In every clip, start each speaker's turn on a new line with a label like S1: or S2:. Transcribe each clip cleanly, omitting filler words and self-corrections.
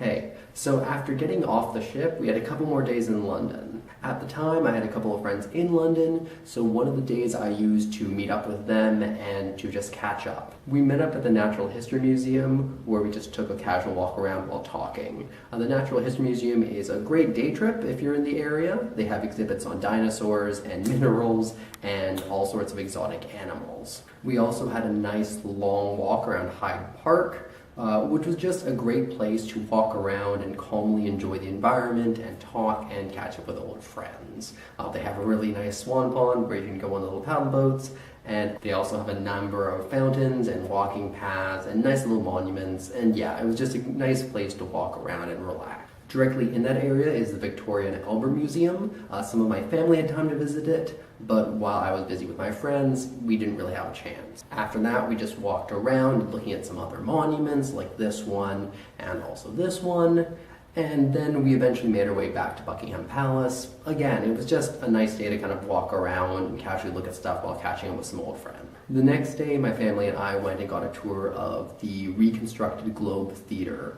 S1: Hey, so after getting off the ship, we had a couple more days in London. At the time, I had a couple of friends in London, so one of the days I used to meet up with them and to just catch up. We met up at the Natural History Museum, where we just took a casual walk around while talking. The Natural History Museum is a great day trip if you're in the area. They have exhibits on dinosaurs and minerals and all sorts of exotic animals. We also had a nice long walk around Hyde Park, which was just a great place to walk around and calmly enjoy the environment and talk and catch up with old friends. They have a really nice swan pond where you can go on little paddle boats, and they also have a number of fountains and walking paths and nice little monuments, and yeah, it was just a nice place to walk around and relax. Directly in that area is the Victoria and Albert Museum. Some of my family had time to visit it, but while I was busy with my friends, we didn't really have a chance. After that, we just walked around looking at some other monuments like this one and also this one, and then we eventually made our way back to Buckingham Palace. Again, it was just a nice day to kind of walk around and casually look at stuff while catching up with some old friends. The next day, my family and I went and got a tour of the reconstructed Globe Theatre,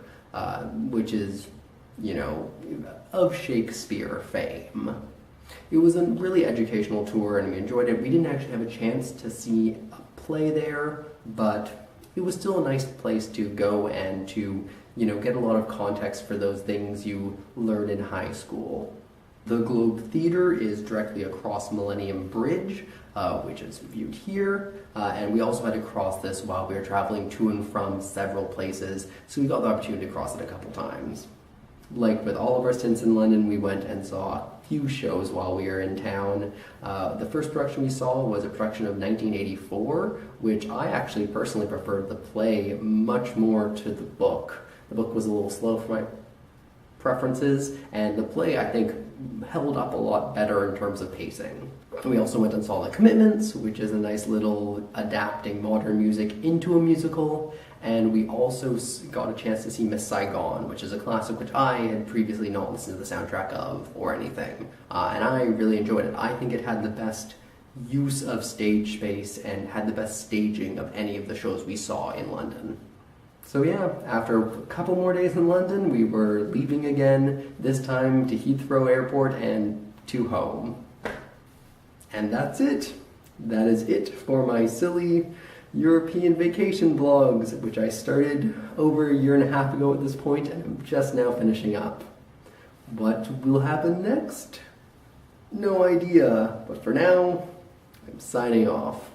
S1: which is, of Shakespeare fame. It was a really educational tour and we enjoyed it. We didn't actually have a chance to see a play there, but it was still a nice place to go and to, get a lot of context for those things you learn in high school. The Globe Theatre is directly across Millennium Bridge, which is viewed here, and we also had to cross this while we were traveling to and from several places, so we got the opportunity to cross it a couple times. Like with all of our stints in London, we went and saw a few shows while we were in town. The first production we saw was a production of 1984, which I actually personally preferred the play much more to the book. The book was a little slow for my preferences, and the play, I think, held up a lot better in terms of pacing. We also went and saw The Commitments, which is a nice little adapting modern music into a musical, and we also got a chance to see Miss Saigon, which is a classic which I had previously not listened to the soundtrack of or anything, and I really enjoyed it. I think it had the best use of stage space and had the best staging of any of the shows we saw in London. So yeah, after a couple more days in London, we were leaving again, this time to Heathrow Airport and to home. And that's it. That is it for my silly European vacation vlogs, which I started over a year and a half ago at this point, and I'm just now finishing up. What will happen next? No idea, but for now, I'm signing off.